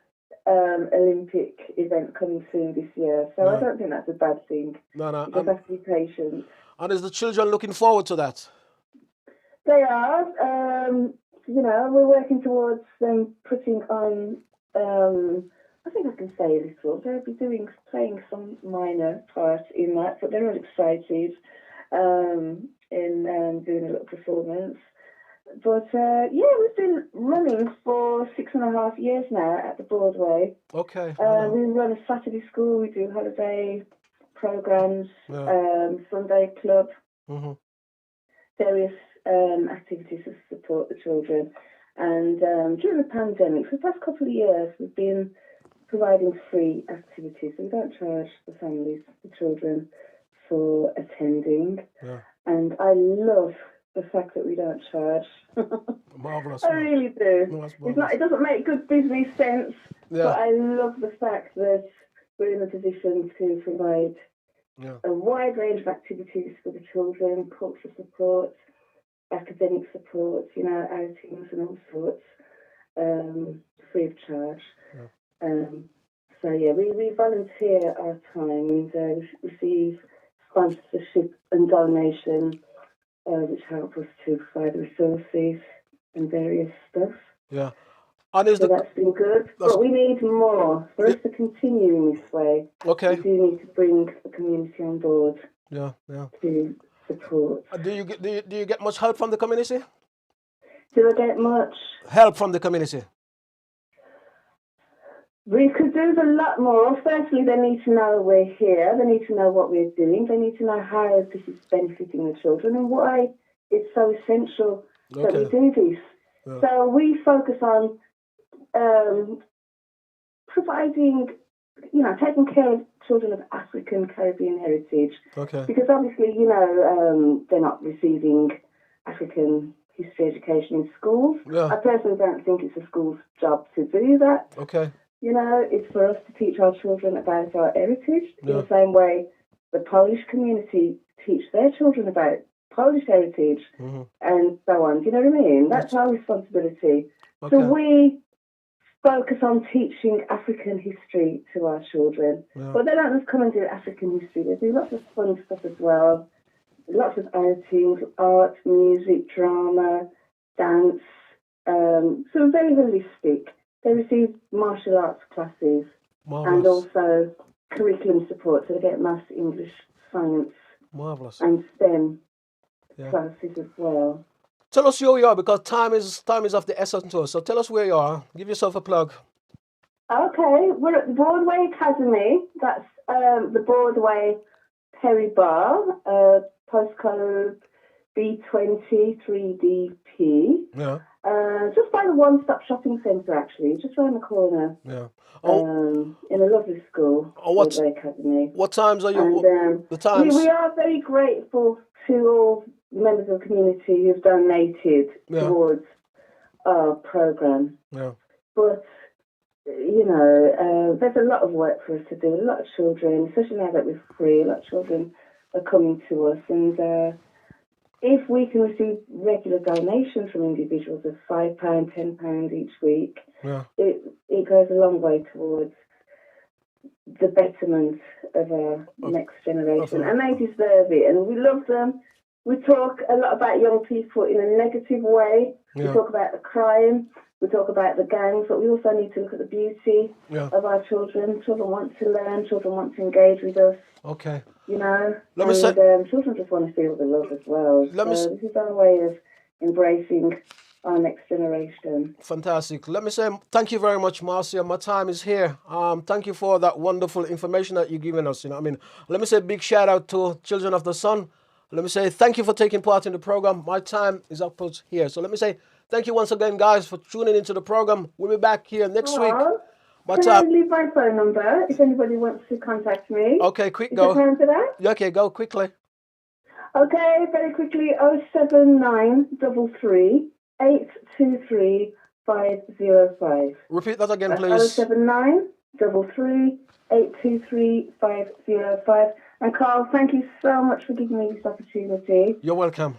Olympic event coming soon this year, so I don't think that's a bad thing. No. You just have to be patient. And is the children looking forward to that? They are. We're working towards them putting on. I think I can say a little. They'll be playing some minor part in that, but they're all excited in doing a little performance. But we've been running for 6.5 years now at the Broadway. Okay. We run a Saturday school. We do holiday programs, Sunday club, various activities to support the children. And during the pandemic, for the past couple of years, we've been providing free activities. So we don't charge the families, the children, for attending. Yeah. And I love the fact that we don't charge. Marvellous. I really do. It doesn't make good business sense, but I love the fact that we're in a position to provide a wide range of activities for the children, cultural support, academic support, outings and all sorts, free of charge. We volunteer our time and receive sponsorship and donation, which help us to provide resources and various stuff. Yeah. And that's been good. But we need more. For us to continue in this way, we do need to bring the community on board. To support. Do you get much help from the community? Do I get much help from the community? We could do a lot more. Firstly, they need to know we're here. They need to know what we're doing. They need to know how this is benefiting the children and why it's so essential that we do this. Yeah. So we focus on providing, taking care of children of African Caribbean heritage. Because obviously, they're not receiving African history education in schools. I personally don't think it's a school's job to do that. It's for us to teach our children about our heritage in the same way the Polish community teach their children about Polish heritage and so on. Do you know what I mean? That's our responsibility. So we focus on teaching African history to our children. But they don't just come and do African history. They do lots of fun stuff as well. Lots of outings, art, music, drama, dance. So very holistic. They receive martial arts classes and also curriculum support. So they get maths, English, science, and STEM classes as well. Tell us who you are, because time is of the essence to us. So tell us where you are. Give yourself a plug. Okay, we're at the Broadway Academy. That's the Broadway Perry Bar, postcode B20 3DP. Just by the One Stop Shopping Centre, actually, just around the corner. In a lovely school, Broadway Academy. What times are you? And, the times? We are very grateful to all members of the community who've donated towards our programme. But, there's a lot of work for us to do. A lot of children, especially now that we're free, a lot of children are coming to us. And if we can receive regular donations from individuals of £5, £10 each week, it goes a long way towards the betterment of our next generation, and they deserve it, and we love them. We talk a lot about young people in a negative way. We talk about the crime, we talk about the gangs, but we also need to look at the beauty of our children. Children want to learn, children want to engage with us. Okay. You know, children just want to feel the love as well. This is our way of embracing our next generation. Fantastic. Let me say thank you very much, Marcia. My time is here. Thank you for that wonderful information that you're giving us. Let me say a big shout out to Children of the Sun. Let me say thank you for taking part in the program. My time is up here. So let me say thank you once again, guys, for tuning into the program. We'll be back here next week. Can I leave my phone number if anybody wants to contact me? Okay, quick, go. Is there time for that? Okay, go quickly. Okay, very quickly. 07933 823 505. Repeat that again, please. 07933 823 505. And Carl, thank you so much for giving me this opportunity. You're welcome.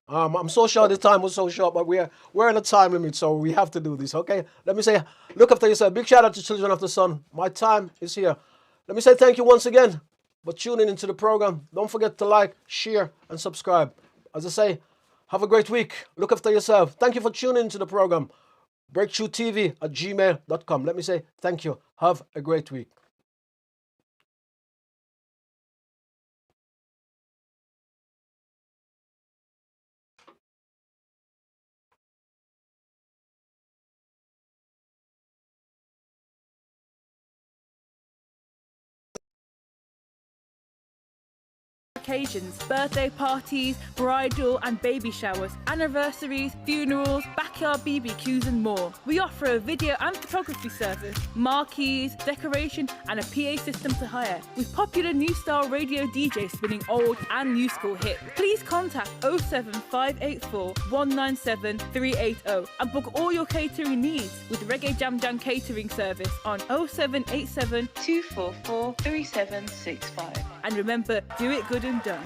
I'm so short, the time was so short, but we're in a time limit, so we have to do this, okay? Let me say, look after yourself. Big shout out to Children of the Sun. My time is here. Let me say thank you once again for tuning into the program. Don't forget to like, share, and subscribe. As I say, have a great week. Look after yourself. Thank you for tuning into the program. BreakthroughTV@gmail.com. Let me say thank you. Have a great week. Occasions, birthday parties, bridal and baby showers, anniversaries, funerals, backyard BBQs and more. We offer a video and photography service, marquees, decoration and a PA system to hire, with popular new style radio DJs spinning old and new school hits. Please contact 07584 197 380 and book all your catering needs with Reggae Jam Jam catering service on 0787 244 3765. And remember, do it good and done.